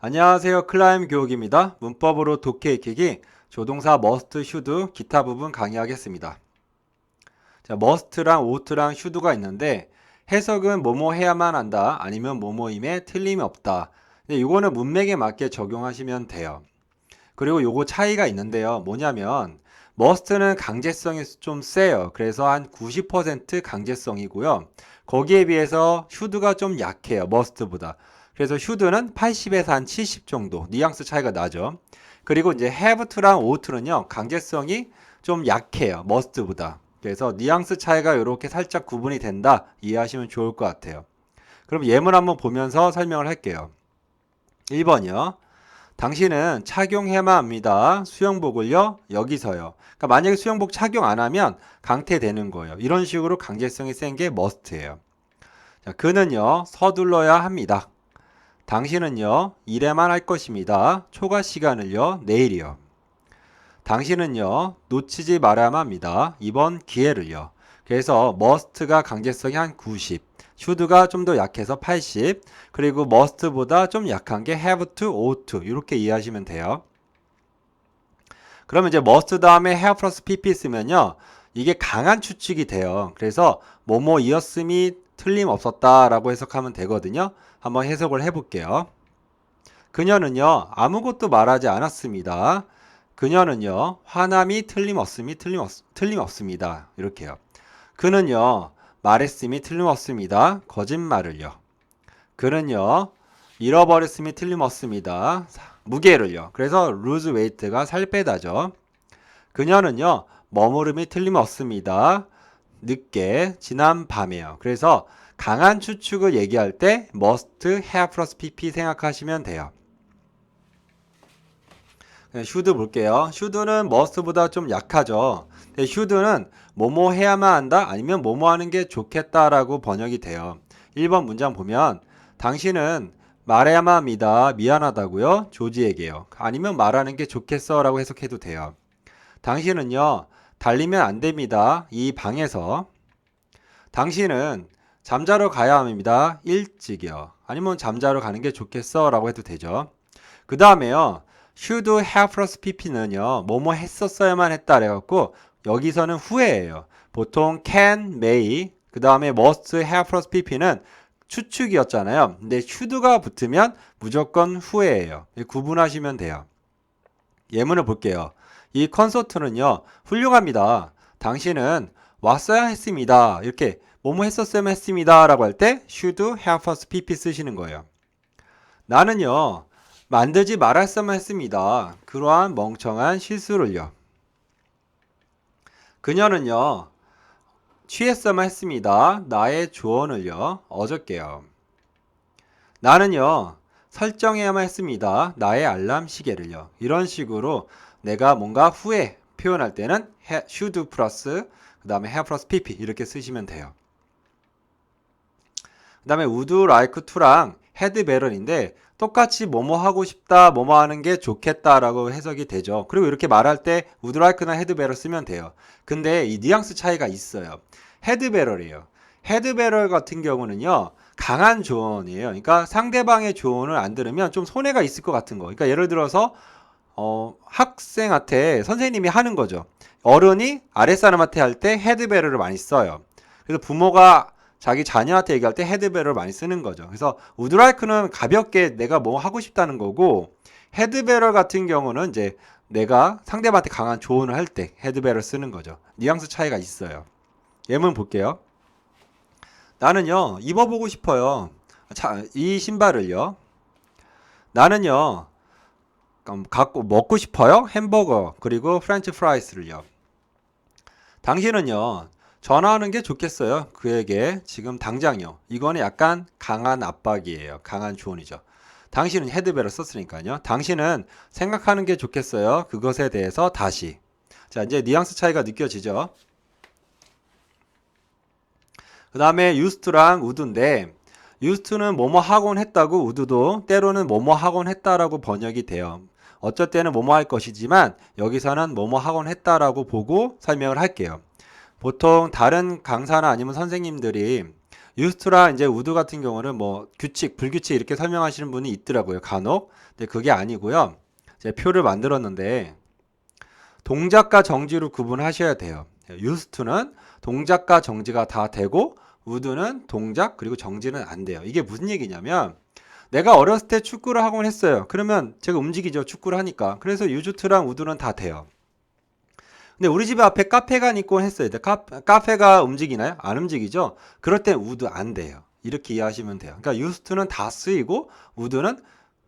안녕하세요. 클라임 교육입니다. 문법으로 독해 익히기, 조동사 must, should, 기타 부분 강의하겠습니다. 자, must랑 ough트랑 should가 있는데 해석은 뭐뭐 해야만 한다, 아니면 뭐뭐임에 틀림이 없다. 근데 이거는 문맥에 맞게 적용하시면 돼요. 그리고 요거 차이가 있는데요. 뭐냐면 must는 강제성이 좀 세요. 그래서 한 90% 강제성이고요. 거기에 비해서 should가 좀 약해요. must보다. 그래서 should는 80에서 한 70 정도 뉘앙스 차이가 나죠. 그리고 이제 have to랑 ought to는요. 강제성이 좀 약해요. must보다. 그래서 뉘앙스 차이가 이렇게 살짝 구분이 된다. 이해하시면 좋을 것 같아요. 그럼 예문 한번 보면서 설명을 할게요. 1번이요. 당신은 착용해야만 합니다. 수영복을요? 여기서요. 그러니까 만약에 수영복 착용 안 하면 강퇴되는 거예요. 이런 식으로 강제성이 센 게 must예요. 자, 그는요, 서둘러야 합니다. 당신은요, 일에만 할 것입니다. 초과 시간을요, 내일이요. 당신은요, 놓치지 말아야만 합니다. 이번 기회를요. 그래서 must가 강제성이 한 90, should가 좀 더 약해서 80, 그리고 must보다 좀 약한 게 have to, ought to 이렇게 이해하시면 돼요. 그러면 이제 must 다음에 have 플러스 pp 쓰면요. 이게 강한 추측이 돼요. 그래서 뭐뭐이었음이 틀림없었다라고 해석하면 되거든요. 한번 해석을 해볼게요. 그녀는요, 아무것도 말하지 않았습니다. 그녀는요, 화남이 틀림없습니다. 이렇게요. 그는요, 말했음이 틀림없습니다. 거짓말을요. 그는요, 잃어버렸음이 틀림없습니다. 무게를요. 그래서 lose weight가 살 빼다죠. 그녀는요, 머무름이 틀림없습니다. 늦게, 지난 밤에요. 그래서 강한 추측을 얘기할 때 must, have 플러스 pp 생각하시면 돼요. should 볼게요. should는 must보다 좀 약하죠. should는 뭐뭐 해야만 한다 아니면 뭐뭐 하는 게 좋겠다라고 번역이 돼요. 1번 문장 보면 당신은 말해야만 합니다. 미안하다고요. 조지에게요. 아니면 말하는 게 좋겠어 라고 해석해도 돼요. 당신은요. 달리면 안 됩니다. 이 방에서. 당신은 잠자러 가야 합니다. 일찍이요. 아니면 잠자러 가는 게 좋겠어 라고 해도 되죠. 그 다음에요. should have 플러스 pp는요. 뭐뭐 했었어야만 했다 그래갖고 여기서는 후회예요. 보통 can, may, 그 다음에 must have 플러스 pp는 추측이었잖아요. 근데 should가 붙으면 무조건 후회예요. 구분하시면 돼요. 예문을 볼게요. 이 콘서트는요. 훌륭합니다. 당신은 왔어야 했습니다. 이렇게 뭐뭐 했었으면 했습니다. 라고 할 때 should have 플러스 pp 쓰시는 거예요. 나는요. 만들지 말았으면 했습니다. 그러한 멍청한 실수를요. 그녀는요. 취했으면 했습니다. 나의 조언을요. 어저께요. 나는요. 설정해야만 했습니다. 나의 알람 시계를요. 이런 식으로 내가 뭔가 후에 표현할 때는 should 플러스 그 다음에 have 플러스 pp 이렇게 쓰시면 돼요. 그 다음에 would like to랑 had better인데 똑같이 뭐뭐 하고 싶다, 뭐뭐 하는 게 좋겠다라고 해석이 되죠. 그리고 이렇게 말할 때 would like나 had better 쓰면 돼요. 근데 이 뉘앙스 차이가 있어요. had better이에요. had better 같은 경우는요. 강한 조언이에요. 그러니까 상대방의 조언을 안 들으면 좀 손해가 있을 것 같은 거. 그러니까 예를 들어서 학생한테 선생님이 하는 거죠. 어른이 아랫사람한테 할 때 had better를 많이 써요. 그래서 부모가 자기 자녀한테 얘기할 때 헤드베러를 많이 쓰는 거죠. 그래서 우드라이크는 가볍게 내가 뭐 하고 싶다는 거고 헤드베러 같은 경우는 이제 내가 상대방한테 강한 조언을 할 때 헤드베러 쓰는 거죠. 뉘앙스 차이가 있어요. 예문 볼게요. 나는요 입어보고 싶어요. 자, 이 신발을요. 나는요 갖고 먹고 싶어요. 햄버거 그리고 프렌치 프라이스를요. 당신은요 전화하는 게 좋겠어요. 그에게 지금 당장요. 이거는 약간 강한 압박이에요. 강한 조언이죠. 당신은 헤드벨을 썼으니까요. 당신은 생각하는 게 좋겠어요. 그것에 대해서 다시. 자, 이제 뉘앙스 차이가 느껴지죠. 그 다음에 used랑 would인데 used는 뭐뭐 하곤 했다고 would도 때로는 뭐뭐 하곤 했다라고 번역이 돼요. 어쩔 때는 뭐뭐 할 것이지만 여기서는 뭐뭐 하곤 했다라고 보고 설명을 할게요. 보통 다른 강사나 아니면 선생님들이 유스트랑 이제 우드 같은 경우는 뭐 규칙, 불규칙 이렇게 설명하시는 분이 있더라고요. 간혹. 근데 그게 아니고요. 제가 표를 만들었는데 동작과 정지로 구분하셔야 돼요. 유스트는 동작과 정지가 다 되고 우드는 동작 그리고 정지는 안 돼요. 이게 무슨 얘기냐면 내가 어렸을 때 축구를 하곤 했어요. 그러면 제가 움직이죠. 축구를 하니까. 그래서 유스트랑 우드는 다 돼요. 근데 우리 집 앞에 카페가 있곤 했어요. 근데 카페가 움직이나요? 안 움직이죠? 그럴 땐 우드 안 돼요. 이렇게 이해하시면 돼요. 그러니까 유스트는 다 쓰이고 우드는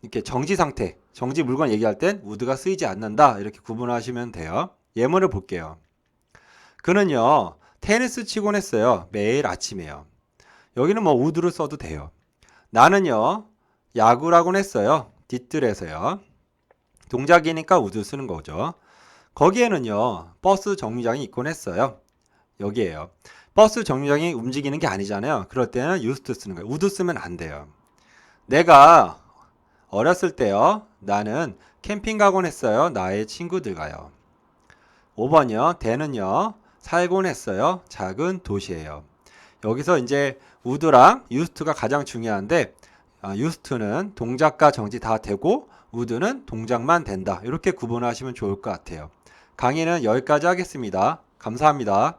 이렇게 정지 상태, 정지 물건 얘기할 땐 우드가 쓰이지 않는다. 이렇게 구분하시면 돼요. 예문을 볼게요. 그는요, 테니스 치곤 했어요. 매일 아침에요. 여기는 뭐 우드를 써도 돼요. 나는요, 야구를 하곤 했어요. 뒷뜰에서요. 동작이니까 우드 쓰는 거죠. 거기에는요, 버스 정류장이 있곤 했어요. 여기에요. 버스 정류장이 움직이는 게 아니잖아요. 그럴 때는 used 쓰는 거예요. would 쓰면 안 돼요. 내가 어렸을 때요, 나는 캠핑 가곤 했어요. 나의 친구들과요. 5번이요, 대는요, 살곤 했어요. 작은 도시에요. 여기서 이제 would랑 used가 가장 중요한데, used는 동작과 정지 다 되고, would는 동작만 된다. 이렇게 구분하시면 좋을 것 같아요. 강의는 여기까지 하겠습니다. 감사합니다.